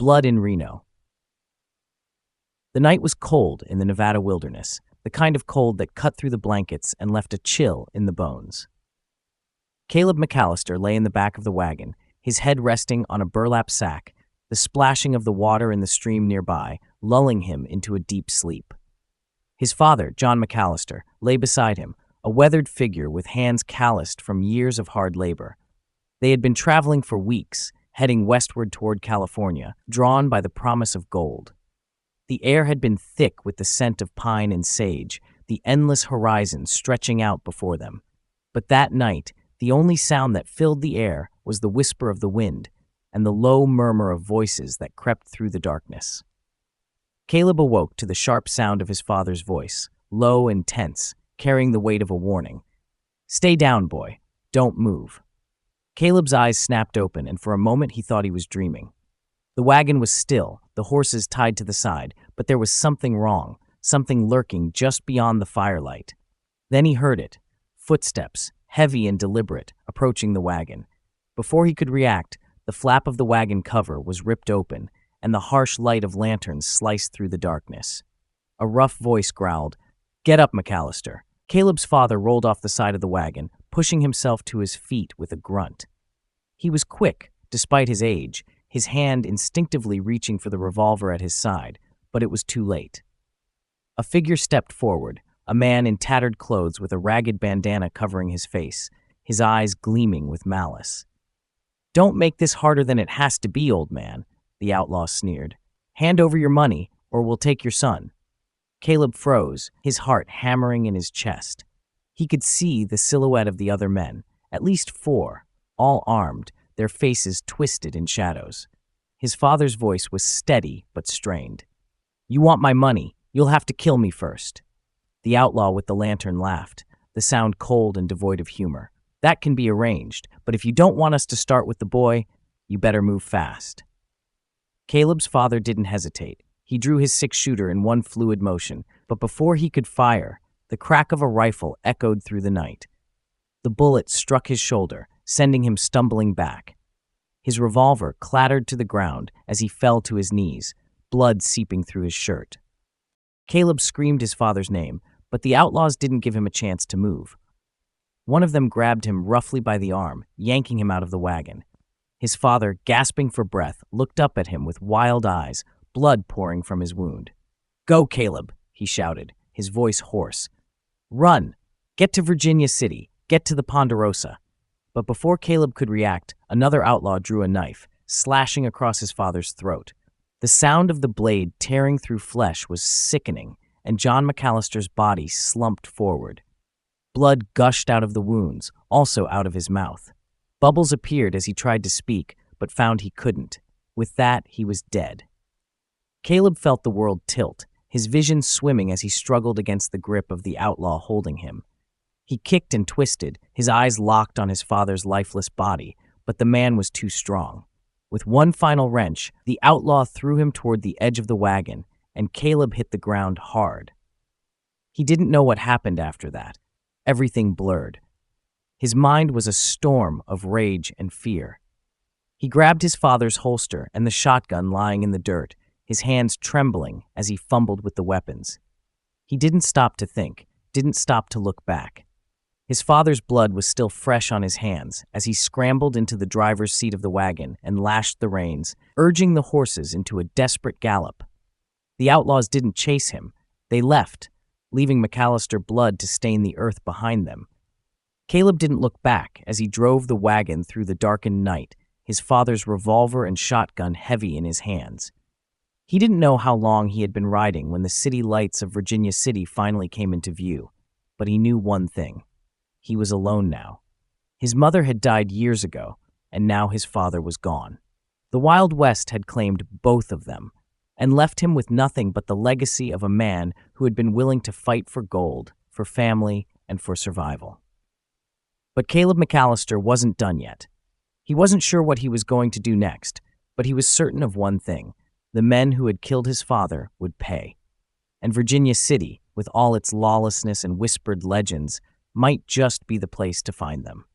Blood in Reno. The night was cold in the Nevada wilderness, the kind of cold that cut through the blankets and left a chill in the bones. Caleb McAllister lay in the back of the wagon, his head resting on a burlap sack, the splashing of the water in the stream nearby, lulling him into a deep sleep. His father, John McAllister, lay beside him, a weathered figure with hands calloused from years of hard labor. They had been traveling for weeks, heading westward toward California, drawn by the promise of gold. The air had been thick with the scent of pine and sage, the endless horizon stretching out before them. But that night, the only sound that filled the air was the whisper of the wind and the low murmur of voices that crept through the darkness. Caleb awoke to the sharp sound of his father's voice, low and tense, carrying the weight of a warning. "Stay down, boy. Don't move." Caleb's eyes snapped open, and for a moment he thought he was dreaming. The wagon was still, the horses tied to the side, but there was something wrong, something lurking just beyond the firelight. Then he heard it, footsteps, heavy and deliberate, approaching the wagon. Before he could react, the flap of the wagon cover was ripped open, and the harsh light of lanterns sliced through the darkness. A rough voice growled, "Get up, McAllister." Caleb's father rolled off the side of the wagon, pushing himself to his feet with a grunt. He was quick, despite his age, his hand instinctively reaching for the revolver at his side, but it was too late. A figure stepped forward, a man in tattered clothes with a ragged bandana covering his face, his eyes gleaming with malice. "Don't make this harder than it has to be, old man," the outlaw sneered. "Hand over your money, or we'll take your son." Caleb froze, his heart hammering in his chest. He could see the silhouette of the other men, at least 4, all armed, their faces twisted in shadows. His father's voice was steady but strained. "You want my money, you'll have to kill me first." The outlaw with the lantern laughed, the sound cold and devoid of humor. "That can be arranged, but if you don't want us to start with the boy, you better move fast." Caleb's father didn't hesitate. He drew his 6-shooter in one fluid motion, but before he could fire, the crack of a rifle echoed through the night. The bullet struck his shoulder, sending him stumbling back. His revolver clattered to the ground as he fell to his knees, blood seeping through his shirt. Caleb screamed his father's name, but the outlaws didn't give him a chance to move. One of them grabbed him roughly by the arm, yanking him out of the wagon. His father, gasping for breath, looked up at him with wild eyes, blood pouring from his wound. "Go, Caleb," he shouted, his voice hoarse. "Run! Get to Virginia City! Get to the Ponderosa!" But before Caleb could react, another outlaw drew a knife, slashing across his father's throat. The sound of the blade tearing through flesh was sickening, and John McAllister's body slumped forward. Blood gushed out of the wounds, also out of his mouth. Bubbles appeared as he tried to speak, but found he couldn't. With that, he was dead. Caleb felt the world tilt, his vision swimming as he struggled against the grip of the outlaw holding him. He kicked and twisted, his eyes locked on his father's lifeless body, but the man was too strong. With one final wrench, the outlaw threw him toward the edge of the wagon, and Caleb hit the ground hard. He didn't know what happened after that. Everything blurred. His mind was a storm of rage and fear. He grabbed his father's holster and the shotgun lying in the dirt, his hands trembling as he fumbled with the weapons. He didn't stop to think, didn't stop to look back. His father's blood was still fresh on his hands as he scrambled into the driver's seat of the wagon and lashed the reins, urging the horses into a desperate gallop. The outlaws didn't chase him. They left, leaving McAllister blood to stain the earth behind them. Caleb didn't look back as he drove the wagon through the darkened night, his father's revolver and shotgun heavy in his hands. He didn't know how long he had been riding when the city lights of Virginia City finally came into view, but he knew one thing. He was alone now. His mother had died years ago, and now his father was gone. The Wild West had claimed both of them, and left him with nothing but the legacy of a man who had been willing to fight for gold, for family, and for survival. But Caleb McAllister wasn't done yet. He wasn't sure what he was going to do next, but he was certain of one thing. The men who had killed his father would pay. And Virginia City, with all its lawlessness and whispered legends, might just be the place to find them.